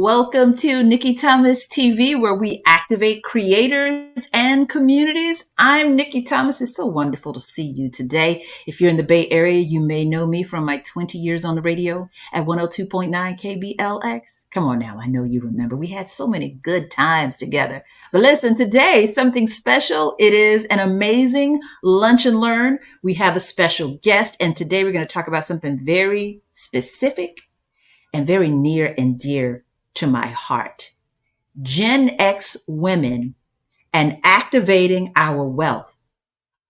Welcome to NIKKI THOMAS TV, where we activate creators and communities. I'm NIKKI THOMAS. It's so wonderful to see you today. If you're in the Bay Area, you may know me from my 20 years on the radio at 102.9 KBLX. Come on now, I know you remember. We had so many good times together. But listen, today, something special. It is an amazing lunch and learn. We have a special guest, and today we're going to talk about something very specific and very near and dear to my heart. Gen X women and activating our wealth.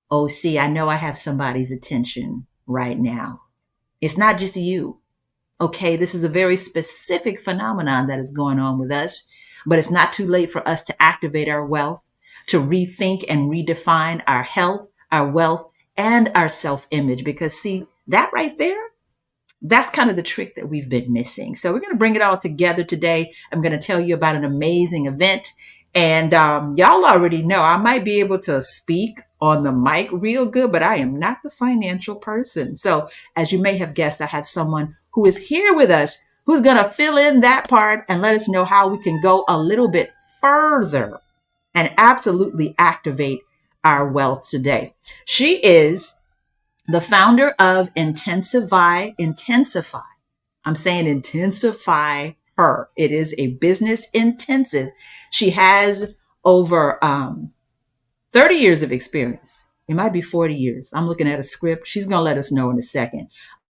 Oh, see, I know I have somebody's attention right now. It's not just you. Okay, this is a very specific phenomenon that is going on with us, but it's not too late for us to activate our wealth, to rethink and redefine our health, our wealth, and our self-image. Because see, that right there, that's kind of the trick that we've been missing. So we're going to bring it all together today. I'm going to tell you about an amazing event. And y'all already know I might be able to speak on the mic real good, but I am not the financial person. So as you may have guessed, I have someone who is here with us who's going to fill in that part and let us know how we can go a little bit further and absolutely activate our wealth today. She is the founder of Intensify. I'm saying Intensify Her. It is a business intensive. She has over 30 years of experience. It might be 40 years. I'm looking at a script. She's going to let us know in a second.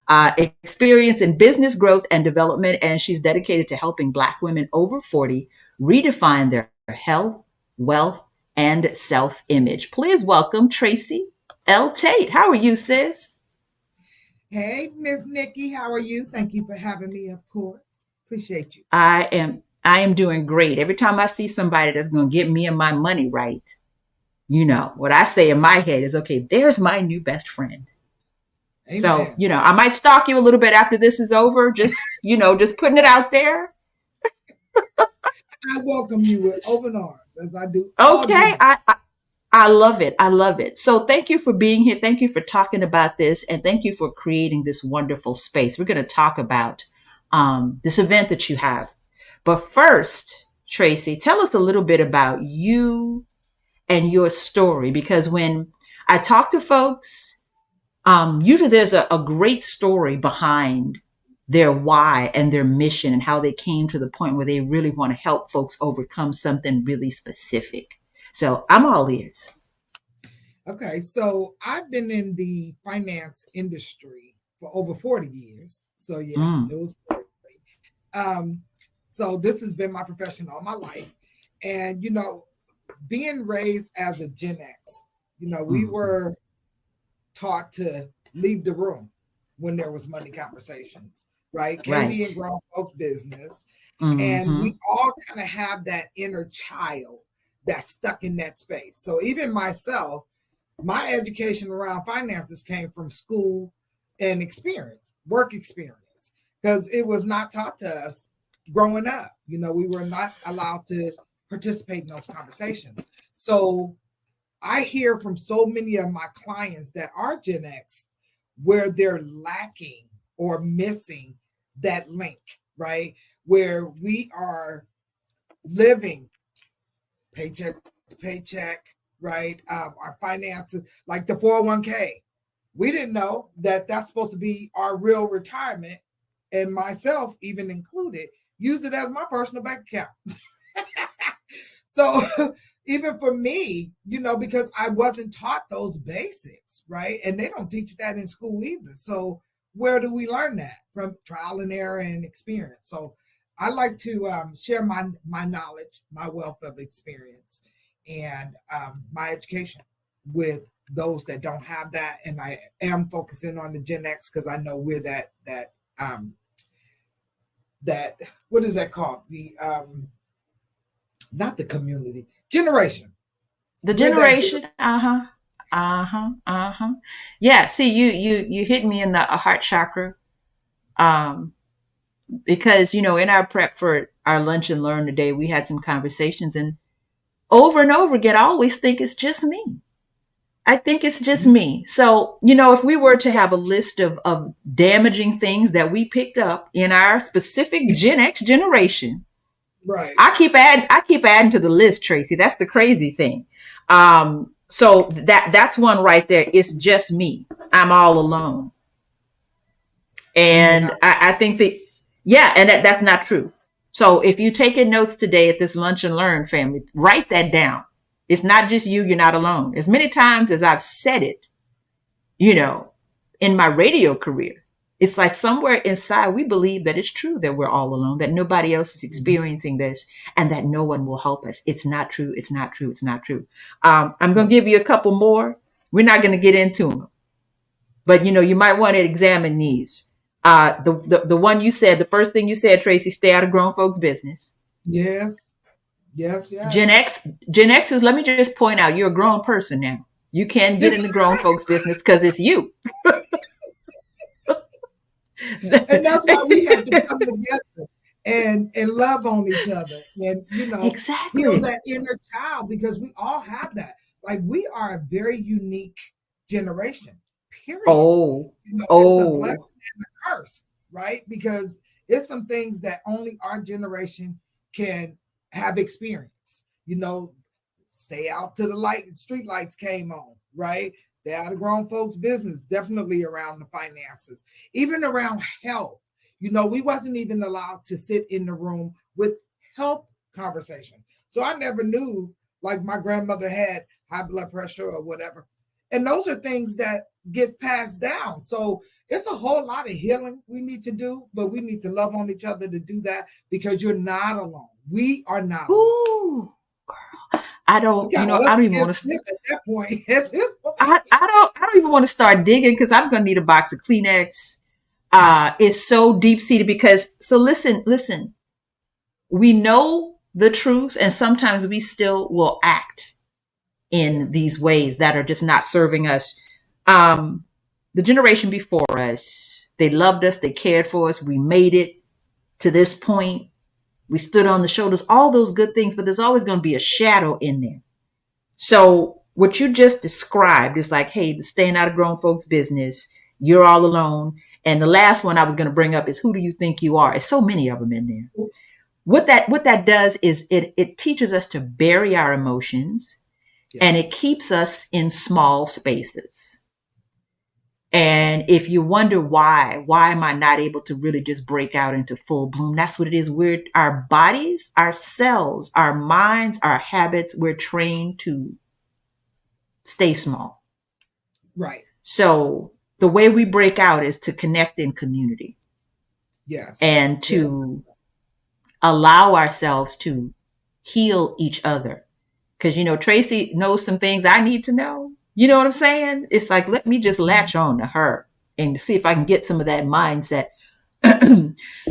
Experience in business growth and development, and she's dedicated to helping Black women over 40 redefine their health, wealth, and self-image. Please welcome Tracy L. Tate. How are you, sis? Hey, Miss Nikki. How are you? Thank you for having me, of course. Appreciate you. I am doing great. Every time I see somebody that's going to get me and my money right, you know, what I say in my head is, okay, there's my new best friend. Amen. So, you know, I might stalk you a little bit after this is over. Just, you know, just putting it out there. I welcome you with open arms, as I do. Okay. I love it. I love it. So thank you for being here. Thank you for talking about this. And thank you for creating this wonderful space. We're going to talk about this event that you have. But first, Tracy, tell us a little bit about you and your story. Because when I talk to folks, usually there's a great story behind their why and their mission and how they came to the point where they really want to help folks overcome something really specific. So I'm all ears. Okay, so I've been in the finance industry for over 40 years. So yeah, it was 40. So this has been my profession all my life. And, you know, being raised as a Gen X, you know, we were taught to leave the room when there was money conversations, right? Can't be in grown folks' business. And we all kind of have that inner child that's stuck in that space. So even myself, my education around finances came from school and experience, work experience, because it was not taught to us growing up. You know, we were not allowed to participate in those conversations. So I hear from so many of my clients that are Gen X where they're lacking or missing that link, right? Where we are living paycheck to paycheck, right? Our finances, like the 401k. We didn't know that that's supposed to be our real retirement, and myself even included, use it as my personal bank account. So even for me, you know, because I wasn't taught those basics, right? And they don't teach that in school either. So where do we learn that? From trial and error and experience. So I like to share my knowledge, my wealth of experience, and my education with those that don't have that. And I am focusing on the Gen X because I know we're that what is that called? The not the community, generation. The generation. Yeah. See, you hit me in the heart chakra. Because, you know, in our prep for our lunch and learn today, we had some conversations, and over again, I always think it's just me. I think it's just me. So, you know, if we were to have a list of damaging things that we picked up in our specific Gen X generation, Right. I keep adding to the list, Tracy. That's the crazy thing. So that's one right there. It's just me. I'm all alone. And you're And not. I think that, yeah, and that's not true. So if you taking notes today at this Lunch and Learn family, write that down. It's not just you. You're not alone. As many times as I've said it, you know, in my radio career, it's like somewhere inside we believe that it's true that we're all alone, that nobody else is experiencing this, and that no one will help us. It's not true. It's not true. It's not true. I'm going to give you a couple more. We're not going to get into them, but you might want to examine these. The one you said, the first thing you said, Tracy, stay out of grown folks' business. Yes. Yes. Yes. Gen Xers, let me just point out, you're a grown person now. You can get in the grown folks' business because it's you. And that's why we have to come together and love on each other and heal Exactly. that inner child, because we all have that. Like, we are a very unique generation, period. Oh, It's a blessing oh, and a curse, right? Because it's some things that only our generation can have experience. Stay out to the light, street lights came on, right? Stay out of grown folks' business, definitely around the finances, even around health. We wasn't even allowed to sit in the room with health conversation. So I never knew, like, my grandmother had high blood pressure or whatever. And those are things that get passed down. So it's a whole lot of healing we need to do, but we need to love on each other to do that, because you're not alone. We are not alone. ooh, girl. I don't, It's kind of I us don't even want against to. them at that point. At this point. I don't even want to start digging because I'm gonna need a box of Kleenex. It's so deep seated because so listen. We know the truth, and sometimes we still will act in Yes. these ways that are just not serving us. Um, the generation before us, they loved us, they cared for us, we made it to this point, we stood on the shoulders, all those good things, but there's always going to be a shadow in there. So what you just described is like, hey, staying out of grown folks' business, you're all alone. And the last one I was going to bring up is who do you think you are? There's so many of them in there. What that does is it teaches us to bury our emotions, and it Yes. keeps us in small spaces. And if you wonder why am I not able to really just break out into full bloom? That's what it is. Our bodies, our cells, our minds, our habits, we're trained to stay small. Right. So the way we break out is to connect in community Yes. and Yeah. to allow ourselves to heal each other. Because, Tracy knows some things I need to know. You know what I'm saying? It's like, let me just latch on to her and see if I can get some of that mindset.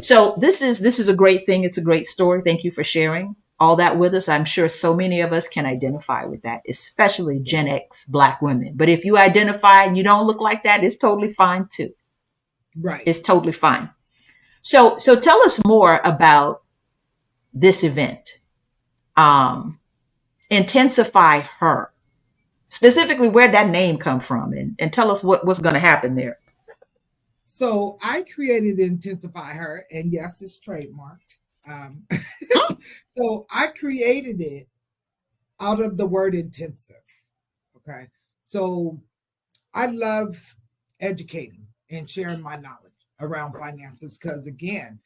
So this is a great thing. It's a great story. Thank you for sharing all that with us. I'm sure so many of us can identify with that, especially Gen X Black women. But if you identify and you don't look like that, it's totally fine too. Right. It's totally fine. So tell us more about this event. Intensify Her. Specifically, where'd that name come from? And tell us what's going to happen there. So I created Intensify Her, and yes, it's trademarked. Um, so I created it out of the word intensive. Okay. So I love educating and sharing my knowledge around finances, because, again,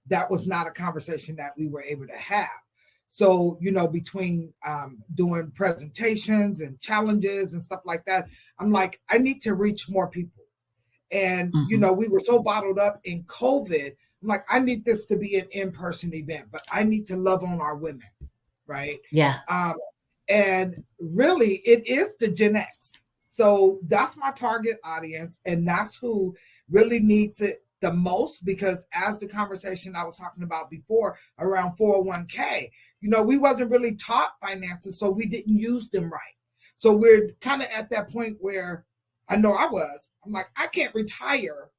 that was not a conversation that we were able to have. So, between doing presentations and challenges and stuff like that, I'm like, I need to reach more people. And, Mm-hmm. we were so bottled up in COVID. I'm like, I need this to be an in-person event, but I need to love on our women, right? Yeah. And really, it is the Gen X. So that's my target audience, and that's who really needs it the most, because as the conversation I was talking about before around 401k, we wasn't really taught finances, so we didn't use them right. So we're kind of at that point where I'm like, I can't retire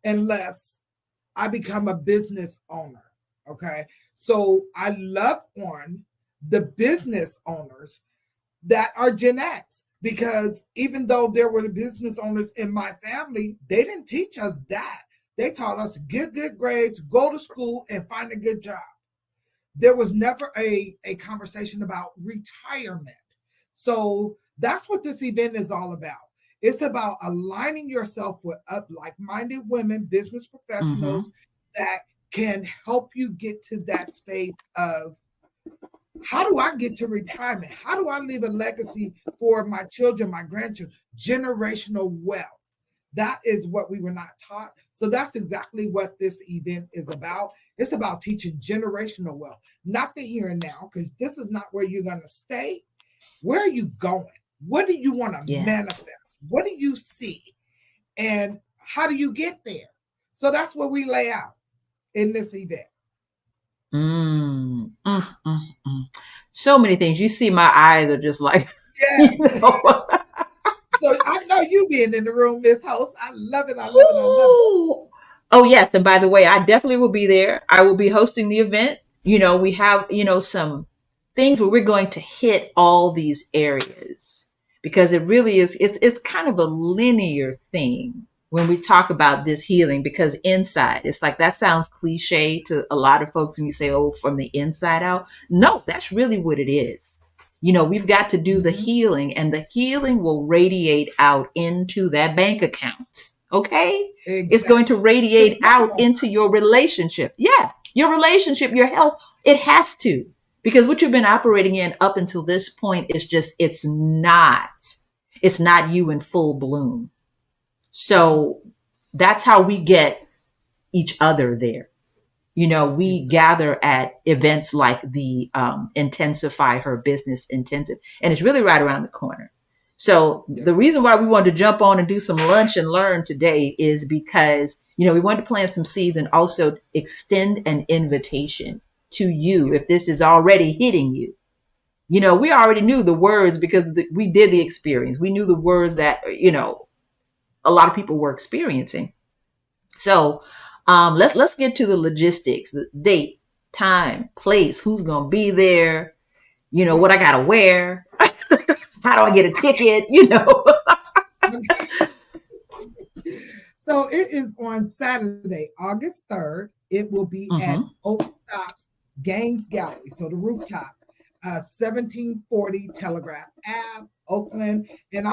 unless I become a business owner. Okay. So I love on the business owners that are Gen X, because even though there were business owners in my family, they didn't teach us that. They taught us get good grades, go to school, and find a good job. there was never a conversation about retirement. So that's what this event is all about. It's about aligning yourself with like-minded women, business professionals that can help you get to that space of, how do I get to retirement? How do I leave a legacy for my children, my grandchildren? Generational wealth. That is what we were not taught. So that's exactly what this event is about. It's about teaching generational wealth, not the here and now, because this is not where you're going to stay. Where are you going? What do you want to manifest? What do you see? And how do you get there? So that's what we lay out in this event. So many things. You see, my eyes are just like, yes. You know? So I know you being in the room, Miss Host. I love it. I love it. I love it. Oh, yes. And by the way, I definitely will be there. I will be hosting the event. You know, we have, you know, some things where we're going to hit all these areas, because it really is, it's kind of a linear thing when we talk about this healing, because inside, it's like, that sounds cliche to a lot of folks when you say, oh, from the inside out. No, that's really what it is. You know, we've got to do the healing, and the healing will radiate out into that bank account. Okay. Exactly. It's going to radiate out into your relationship. Yeah. Your relationship, your health, it has to, because what you've been operating in up until this point is just, it's not you in full bloom. So that's how we get each other there. You know, we gather at events like the Intensify Her Business Intensive, and it's really right around the corner. So the reason why we wanted to jump on and do some lunch and learn today is because, you know, we wanted to plant some seeds and also extend an invitation to you if this is already hitting you. You know, we already knew the words because we did the experience. We knew the words that, you know, a lot of people were experiencing. So let's get to the logistics, the date, time, place, who's going to be there, you know, what I got to wear. How do I get a ticket? You know. So it is on Saturday, August 3rd. It will be at Oakstop Games Gallery. So the rooftop, 1740 Telegraph Ave, Oakland. And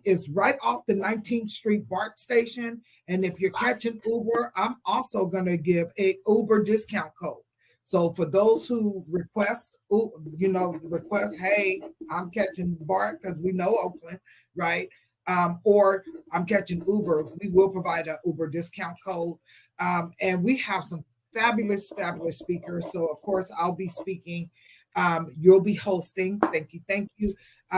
it's right off the 19th Street BART station. And if you're catching Uber, I'm also going to give a Uber discount code. So for those who request, hey, I'm catching BART because we know Oakland, right? Or I'm catching Uber, we will provide an Uber discount code. And we have some fabulous speakers. So of course I'll be speaking. You'll be hosting. Thank you.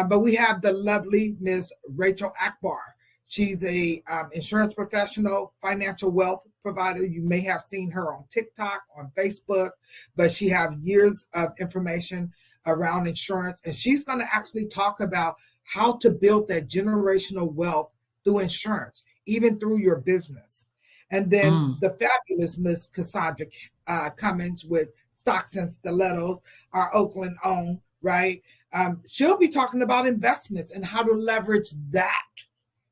But we have the lovely Miss Rachel Akbar. She's a insurance professional, financial wealth provider. You may have seen her on TikTok, on Facebook, but she has years of information around insurance. And she's going to actually talk about how to build that generational wealth through insurance, even through your business. And then the fabulous Miss Cassandra Cummins with Stocks and Stilettos, our Oakland own, right? She'll be talking about investments and how to leverage that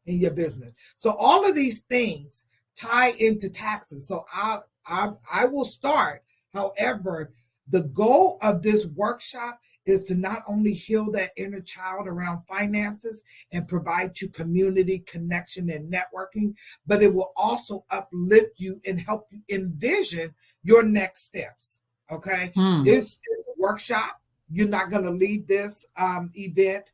in your business. So all of these things tie into taxes. So I will start. However, the goal of this workshop is to not only heal that inner child around finances and provide you community connection and networking, but it will also uplift you and help you envision your next steps. Okay. It's a workshop. You're not going to leave this event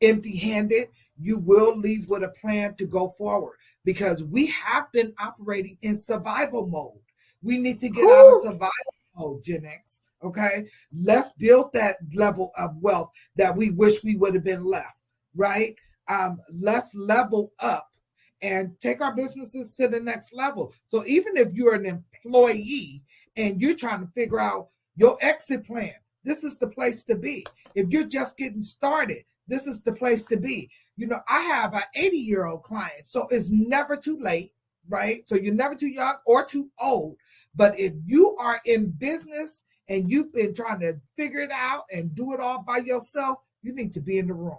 empty-handed. You will leave with a plan to go forward, because we have been operating in survival mode. We need to get out of survival mode, Gen X. Okay. Let's build that level of wealth that we wish we would have been left, right? Let's level up and take our businesses to the next level. So even if you're an employee and you're trying to figure out your exit plan, this is the place to be. If you're just getting started, this is the place to be. You know, I have an 80-year-old client, so it's never too late, right? So you're never too young or too old. But if you are in business and you've been trying to figure it out and do it all by yourself, you need to be in the room.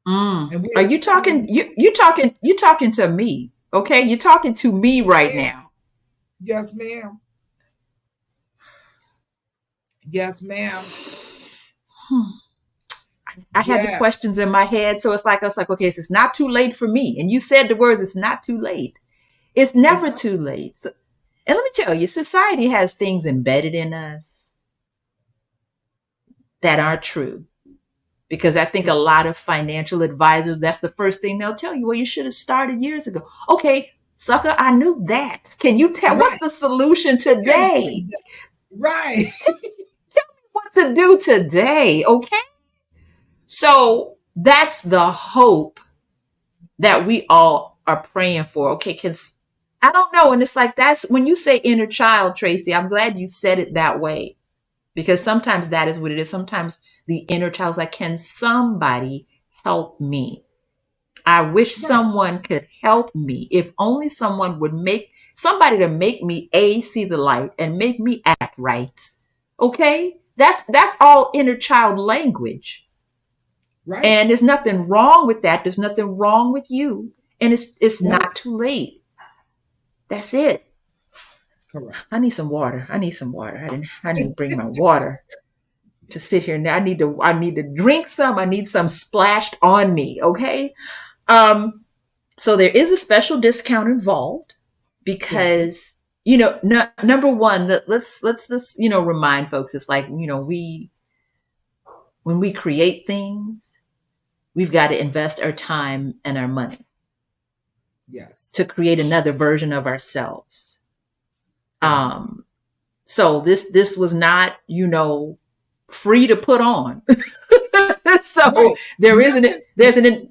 Are you talking? You talking to me? Okay, you're talking to me right now. Yes, ma'am. Yes, ma'am. I had the Yeah. questions in my head. So it's like, okay, so it's not too late for me. And you said the words, it's not too late. It's It's never not. too late. So, and let me tell you, society has things embedded in us that aren't true. Because I think a True. lot of financial advisors, that's the first thing they'll tell you. Well, you should have started years ago. Okay, sucker, I knew that. Can you tell what's Right. the solution today? Right. Tell me what to do today, okay? So that's the hope that we all are praying for. Okay, I don't know. And it's like, that's when you say inner child, Tracy, I'm glad you said it that way, because sometimes that is what it is. Sometimes the inner child is like, can somebody help me? I wish Right. someone could help me. If only someone would make somebody to make me see the light and make me act right. Okay? That's all inner child language. Right. And there's nothing wrong with that. There's nothing wrong with you. And it's No. not too late. That's it. Correct. I need some water. I need some water. I need to bring my water to sit here now. I need to drink some. I need some splashed on me. Okay. So there is a special discount involved Right. because, number one, that let's remind folks, it's like, when we create things, we've got to invest our time and our money Yes. to create another version of ourselves. Definitely. So this was not, free to put on. So Right. there isn't Nothing. there's an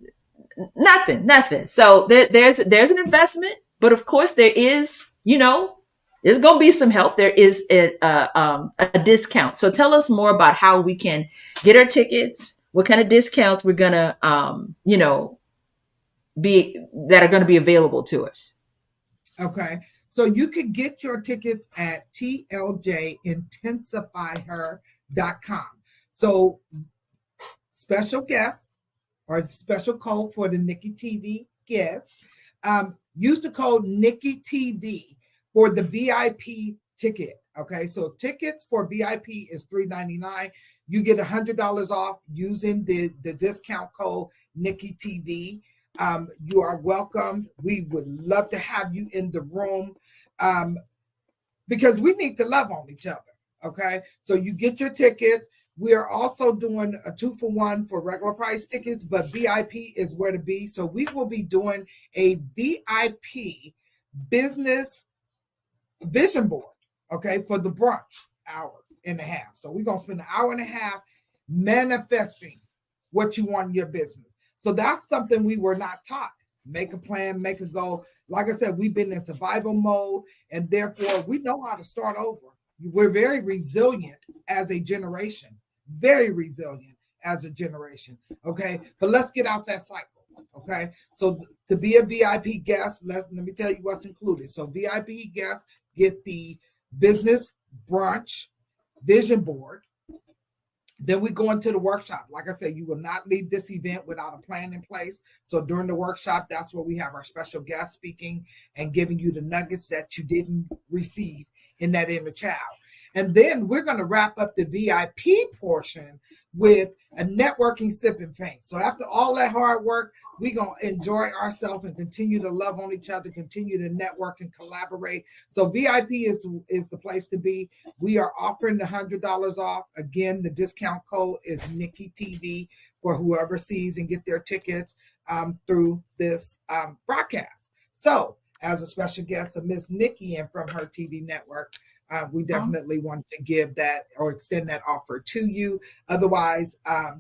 nothing. So there's an investment, but of course there is, there's gonna be some help. There is a discount. So tell us more about how we can get our tickets. What kind of discounts we're gonna be that are going to be available to us. Okay. So you can get your tickets at tljintensifyher.com. So special guests or special code for the Nikki TV guests. Use the code Nikki TV for the VIP ticket. Okay. So tickets for VIP is $3.99. You get $100 off using the discount code Nikki TV. You are welcome. We would love to have you in the room because we need to love on each other. Okay. So you get your tickets. We are also doing a 2-for-1 for regular price tickets, but VIP is where to be. So we will be doing a VIP business vision board, okay, for the brunch hour and a half. So we're going to spend an hour and a half manifesting what you want in your business. So that's something we were not taught. Make a plan, make a goal. Like I said, we've been in survival mode, and therefore we know how to start over. We're very resilient as a generation, very resilient as a generation. Okay. But let's get out that cycle. Okay. So to be a VIP guest, let me tell you what's included. So VIP guests get the business brunch vision board. Then we go into the workshop. Like I said, you will not leave this event without a plan in place. So during the workshop, that's where we have our special guest speaking and giving you the nuggets that you didn't receive in that inner child. And then we're going to wrap up the VIP portion with a networking sip and paint. So after all that hard work, we're going to enjoy ourselves and continue to love on each other, continue to network and collaborate. So VIP is the place to be. We are offering the $100 off. Again, the discount code is Nikki TV for whoever sees and get their tickets through this broadcast. So as a special guest of Miss Nikki and from her TV network, we definitely want to give that or extend that offer to you. Otherwise,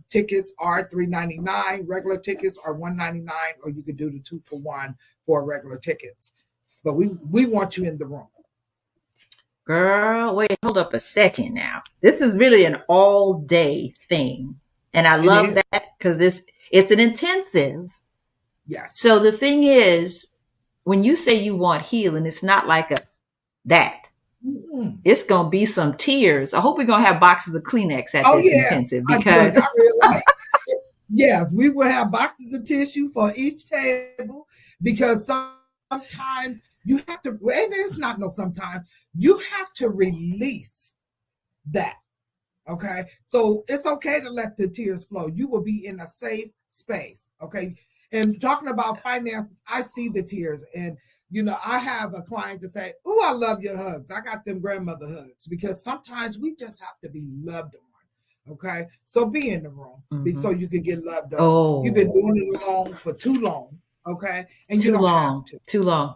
tickets are $3.99. Regular tickets are $1.99, or you could do the 2-for-1 for regular tickets. But we want you in the room. Girl, wait, hold up a second now. This is really an all-day thing. And I love that because it's an intensive. Yes. So the thing is, when you say you want healing, it's not like that. Mm-hmm. It's going to be some tears. I hope we're going to have boxes of Kleenex at this intensive because I realize. Yes, we will have boxes of tissue for each table because sometimes you have to, and it's not no sometimes, you have to release that. Okay. So it's okay to let the tears flow. You will be in a safe space. Okay. And talking about finances, I see the tears. And, I have a client to say, "Oh, I love your hugs. I got them grandmother hugs," because sometimes we just have to be loved on. Okay. So be in the room so you can get loved on. Oh, You've been doing it alone for too long. Okay. And you don't have to. Too long.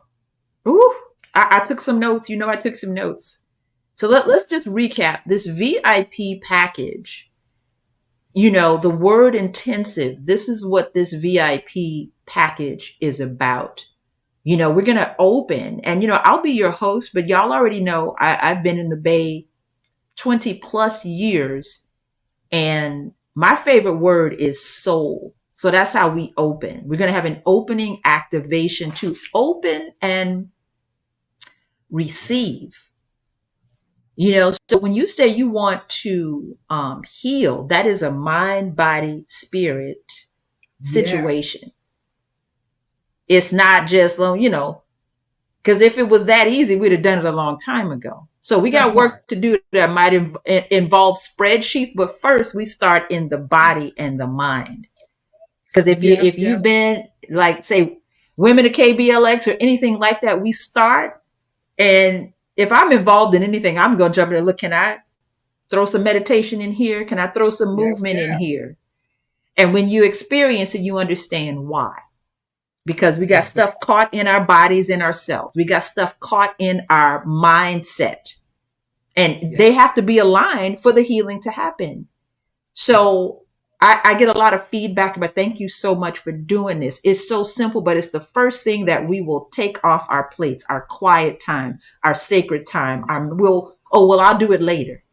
Ooh, I took some notes. I took some notes. So let's just recap this VIP package. The word intensive, this is what this VIP package is about. We're going to open and, I'll be your host, but y'all already know I've been in the Bay 20 plus years. And my favorite word is soul. So that's how we open. We're going to have an opening activation to open and receive. So when you say you want to heal, that is a mind, body, spirit situation. Yes. It's not just, because if it was that easy, we'd have done it a long time ago. So we got work to do that might involve spreadsheets. But first, we start in the body and the mind. Because if you've been like, say, Women of KBLX or anything like that, we start. And if I'm involved in anything, I'm going to jump in and look, can I throw some meditation in here? Can I throw some movement in here? And when you experience it, you understand why. Because we got stuff caught in our bodies and ourselves. We got stuff caught in our mindset. And they have to be aligned for the healing to happen. So I get a lot of feedback, but thank you so much for doing this. It's so simple, but it's the first thing that we will take off our plates, our quiet time, our sacred time. I'll do it later.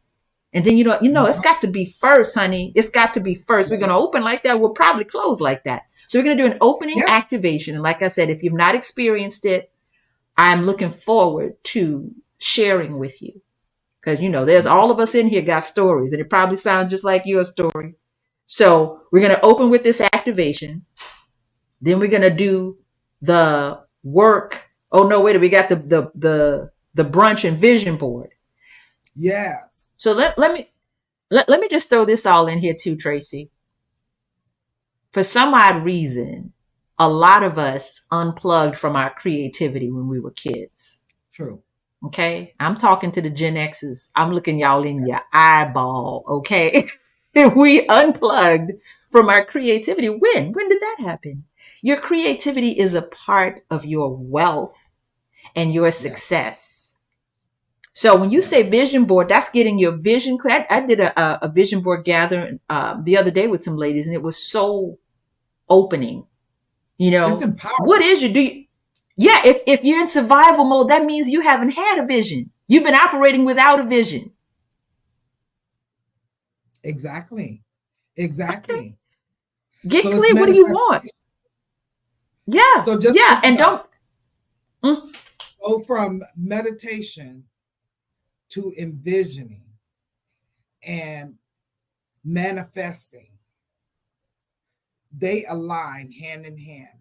And then, it's got to be first, honey. It's got to be first. We're going to open like that. We'll probably close like that. So we're going to do an opening activation. And like I said, if you've not experienced it, I'm looking forward to sharing with you. Because, there's all of us in here got stories, and it probably sounds just like your story. So we're going to open with this activation. Then we're going to do the work. Oh, no, wait, we got the brunch and vision board. Yes. So let me just throw this all in here too, Tracy. For some odd reason, a lot of us unplugged from our creativity when we were kids. True. Okay. I'm talking to the Gen X's. I'm looking y'all in your eyeball. Okay. We unplugged from our creativity. When did that happen? Your creativity is a part of your wealth and your success. So when you say vision board, that's getting your vision clear. I did a vision board gathering the other day with some ladies, and it was so opening. It's empowering. What is if you're in survival mode, that means you haven't had a vision. You've been operating without a vision. Exactly. Okay. Get clear. What do you want? Yeah. So just and don't go from meditation to envisioning and manifesting. They align hand in hand,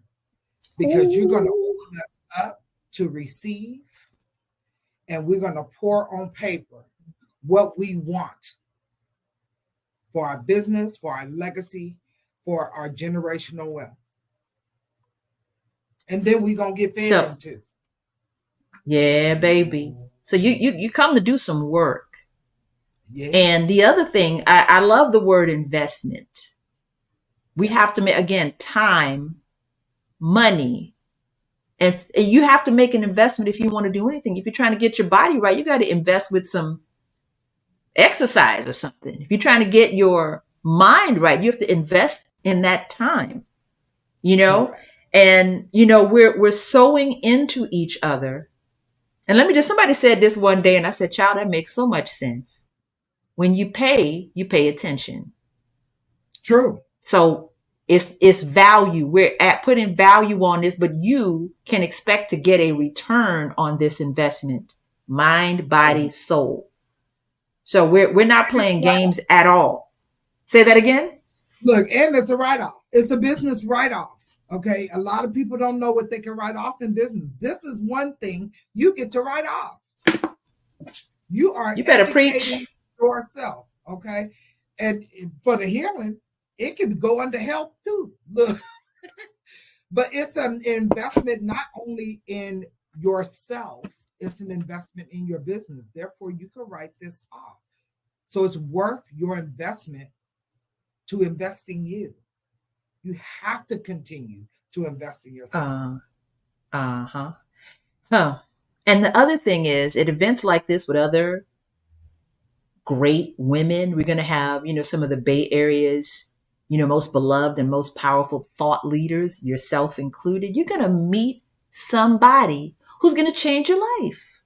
because you're going to open us up to receive, and we're going to pour on paper what we want for our business, for our legacy, for our generational wealth. And then we're going to get fed into. Yeah, baby. So you come to do some work. Yeah. And the other thing, I love the word investment. We have to make, again, time, money, and you have to make an investment if you want to do anything. If you're trying to get your body right, you got to invest with some exercise or something. If you're trying to get your mind right, you have to invest in that time, Right. and, we're sewing into each other. And somebody said this one day, and I said, child, that makes so much sense. When you pay attention. True. So it's value. We're putting value on this, but you can expect to get a return on this investment. Mind, body, soul. So we're not playing games at all. Say that again. Look, and it's a write-off. It's a business write-off. Okay. A lot of people don't know what they can write off in business. This is one thing you get to write off. You better preach yourself. Okay. And for the healing, it can go under health too. Look, but it's an investment not only in yourself, it's an investment in your business. Therefore, you can write this off. So it's worth your investment to invest in you. You have to continue to invest in yourself. Huh. And the other thing is, at events like this with other great women, we're going to have, some of the Bay Area's, most beloved and most powerful thought leaders, yourself included. You're going to meet somebody who's going to change your life.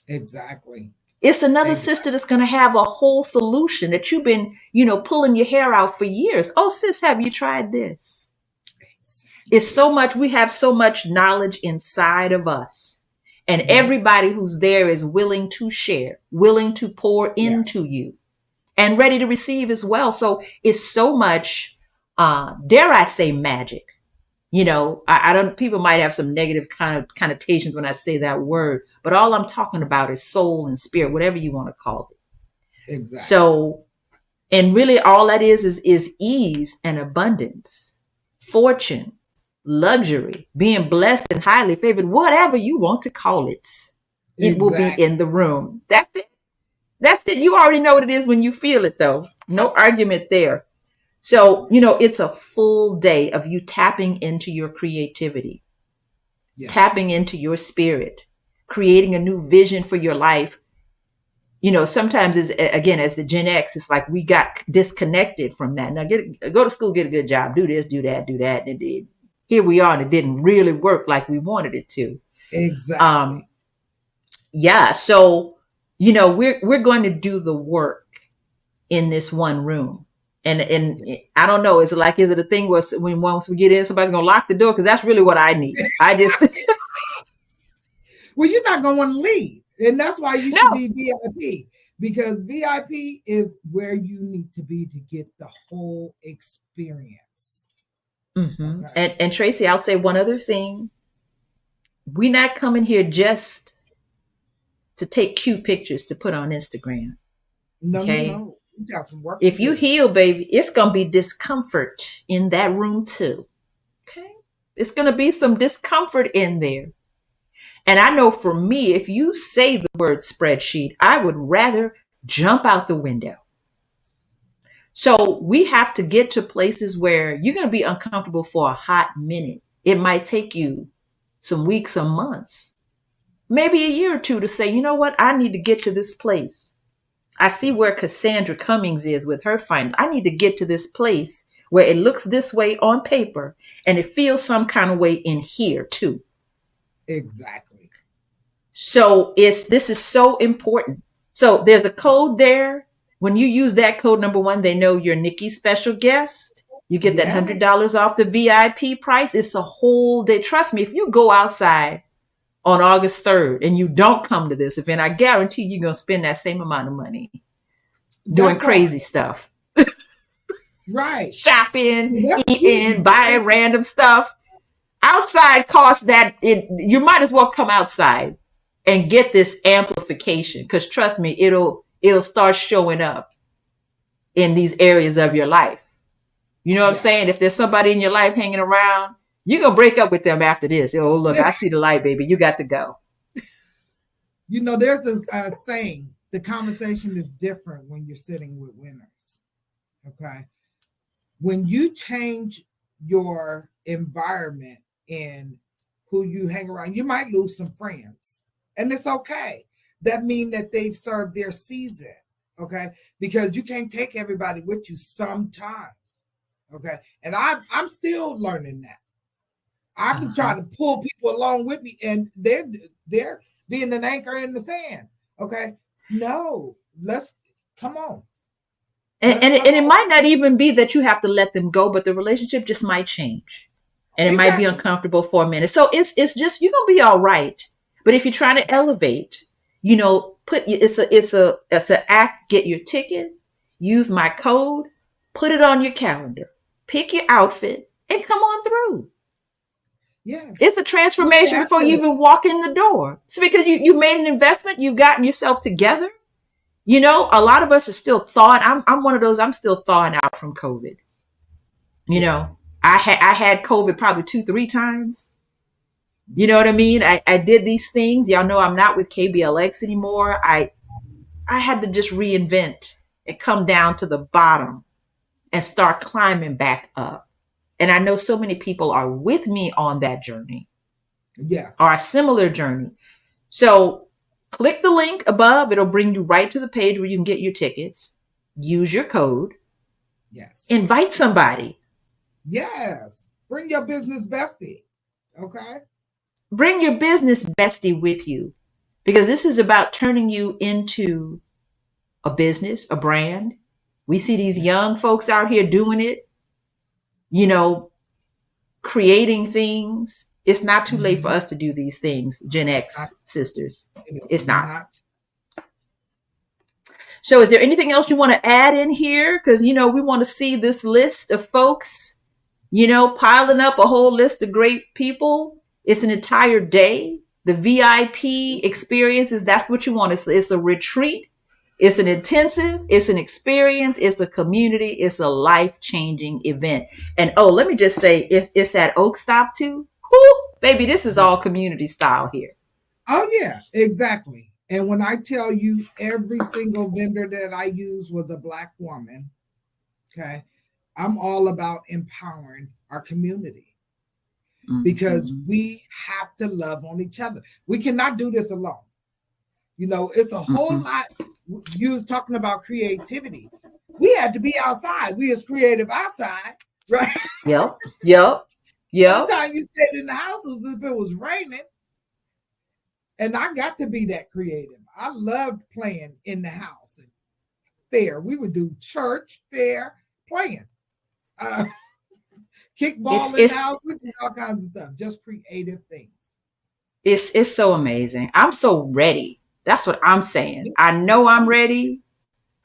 Exactly. It's another sister that's going to have a whole solution that you've been, pulling your hair out for years. Oh, sis, have you tried this? Exactly. It's so much. We have so much knowledge inside of us. And everybody who's there is willing to share, willing to pour into you, and ready to receive as well. So it's so much, dare I say, magic. I don't, people might have some negative connotations when I say that word, but all I'm talking about is soul and spirit, whatever you want to call it. Exactly. So, and really all that is ease and abundance, fortune, luxury, being blessed and highly favored, whatever you want to call it. It will be in the room. That's it. That's it. You already know what it is when you feel it, though. No argument there. So, it's a full day of you tapping into your creativity, tapping into your spirit, creating a new vision for your life. Sometimes as the Gen X, it's like we got disconnected from that. Now go to school, get a good job, do this, do that. And it did. Here we are, and it didn't really work like we wanted it to. Exactly. So, we're going to do the work in this one room. And I don't know, is it a thing where once we get in, somebody's going to lock the door? Because that's really what I need. I just... Well, you're not going to want to leave. And that's why you should be VIP. Because VIP is where you need to be to get the whole experience. Mm-hmm. Okay. And Tracy, I'll say one other thing. We're not coming here just to take cute pictures to put on Instagram. No. You got some work. If you heal, baby, it's going to be discomfort in that room too. Okay. It's going to be some discomfort in there. And I know for me, if you say the word spreadsheet, I would rather jump out the window. So we have to get to places where you're going to be uncomfortable for a hot minute. It might take you some weeks or months, maybe a year or two to say, you know what? I need to get to this place. I see where Cassandra Cummings is with her finance. I need to get to this place where it looks this way on paper and it feels some kind of way in here too. Exactly. So this is so important. So there's a code there. When you use that code, number one, they know you're Nikki's special guest. You get that $100 off the VIP price. It's a whole day. Trust me, if you go outside on August 3rd and you don't come to this event, I guarantee you're going to spend that same amount of money doing crazy stuff. Right. Shopping, eating, buying random stuff. Outside costs that you might as well come outside and get this amplification. Because trust me, it'll start showing up in these areas of your life. You know what I'm saying? If there's somebody in your life hanging around, you're going to break up with them after this. Oh, look, I see the light, baby. You got to go. There's a saying, the conversation is different when you're sitting with winners. Okay. When you change your environment and who you hang around, you might lose some friends. And it's okay. That means that they've served their season. Okay. Because you can't take everybody with you sometimes. Okay. And I'm still learning that. I've been trying to pull people along with me, and they're being an anchor in the sand. Okay. No, come on. And it might not even be that you have to let them go, but the relationship just might change. And it might be uncomfortable for a minute. So it's just, you're going to be all right. But if you're trying to elevate, it's an act, get your ticket, use my code, put it on your calendar, pick your outfit, and come on through. Yes. It's a transformation before you even walk in the door. So because you made an investment, you've gotten yourself together, You know, a lot of us are still thawing. I'm one of those. I'm still thawing out from COVID. You know, I had COVID probably 2-3 times. You know what I mean? I did these things. Y'all know I'm not with KBLX anymore. I had to just reinvent and come down to the bottom and start climbing back up. And I know so many people are with me on that journey. Yes. Or a similar journey. So click the link above. It'll bring you right to the page where you can get your tickets. Use your code. Yes. Invite somebody. Yes. Bring your business bestie. Okay. Bring your business bestie with you, because this is about turning you into a business, a brand. We see these young folks out here doing it, you know, creating things. It's not too late for us to do these things, Gen X sisters. It's not. So is there anything else you want to add in here? Because, you know, we want to see this list of folks, you know, piling up a whole list of great people. It's an entire day. The VIP experiences, that's what you want to see. It's a retreat. It's an intensive. It's an experience. It's a community. It's a life-changing event. And oh, let me just say, it's at Oakstop too. Woo, baby, this is all community style here. Oh, yeah, exactly. And when I tell you every single vendor that I use was a Black woman, okay, I'm all about empowering our community. Because we have to love on each other. We cannot do this alone. You know, it's a whole lot. You was talking about creativity. We had to be outside. We was creative outside, right? Yep. Sometimes you stayed in the house as if it was raining. And I got to be that creative. I loved playing in the house. And fair. We would do church, fair, playing. Kickball in the house, we did all kinds of stuff, just creative things. It's so amazing. I'm so ready. That's what I'm saying. I know I'm ready.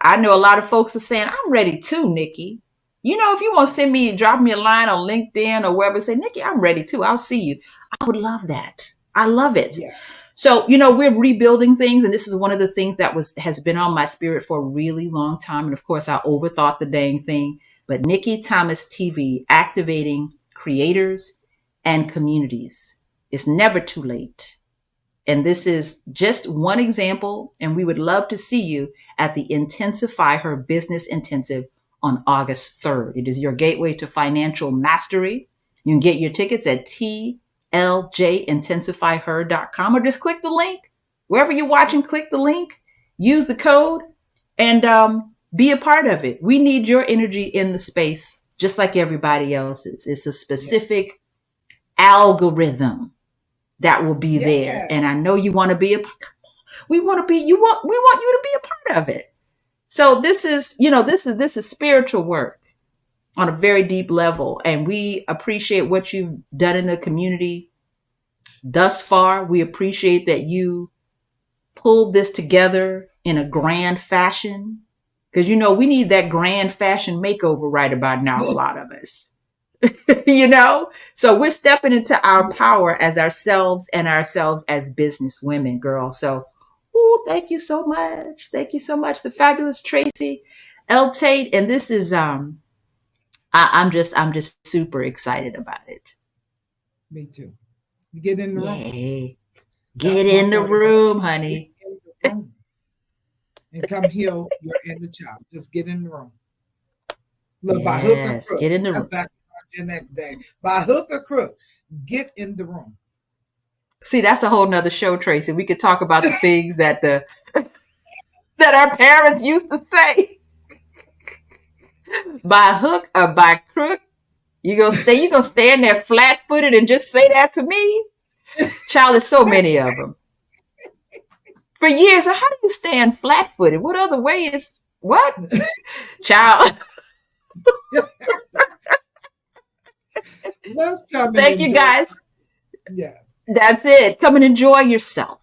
I know a lot of folks are saying, I'm ready too, Nikki. You know, if you want to drop me a line on LinkedIn or wherever, say, Nikki, I'm ready too. I'll see you. I would love that. I love it. Yeah. So, you know, we're rebuilding things. And this is one of the things that has been on my spirit for a really long time. And of course, I overthought the dang thing. But NIKKI THOMAS TV, activating creators and communities. It's never too late. And this is just one example. And we would love to see you at the Intensify Her Business Intensive on August 3rd. It is your gateway to financial mastery. You can get your tickets at tljintensifyher.com or just click the link. Wherever you're watching, click the link, use the code, and be a part of it. We need your energy in the space, just like everybody else's. It's a specific algorithm that will be there. And I know you want to be we want you to be a part of it. So this is spiritual work on a very deep level. And we appreciate what you've done in the community thus far. We appreciate that you pulled this together in a grand fashion. Because, you know, we need that grand fashion makeover right about now, a lot of us, you know, so we're stepping into our power as ourselves as business women, girl. So, thank you so much. Thank you so much. The fabulous Tracy L. Tate. And this is, I'm just super excited about it. Me too. You get in the room. Get in the room, honey. And come heal your inner child. Just get in the room. Look, by hook or crook. Get in the room. That's back the next day. By hook or crook, get in the room. See, that's a whole nother show, Tracy. We could talk about the things that that our parents used to say. By hook or by crook, you gonna stand there flat-footed and just say that to me? Child, there's so many of them. For years, how do you stand flat-footed? What other way is what? Child. Thank you, guys. Yes. That's it. Come and enjoy yourself.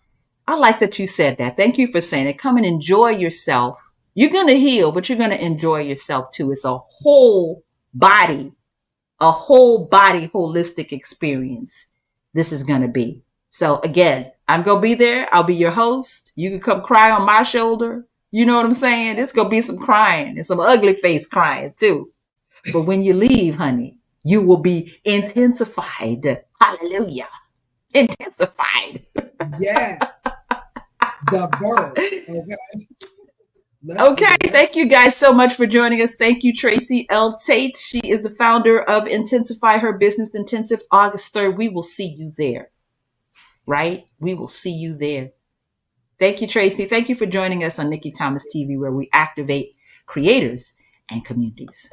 I like that you said that. Thank you for saying it. Come and enjoy yourself. You're going to heal, but you're going to enjoy yourself too. It's a whole body holistic experience. This is going to be. So again, I'm going to be there. I'll be your host. You can come cry on my shoulder. You know what I'm saying? It's going to be some crying and some ugly face crying too. But when you leave, honey, you will be intensified. Hallelujah. Intensified. Yeah. The bird. Okay. Okay, thank you guys so much for joining us. Thank you, Tracy L. Tate. She is the founder of Intensify Her Business Intensive, August 3rd. We will see you there, right? We will see you there. Thank you, Tracy. Thank you for joining us on Nikki Thomas TV, where we activate creators and communities.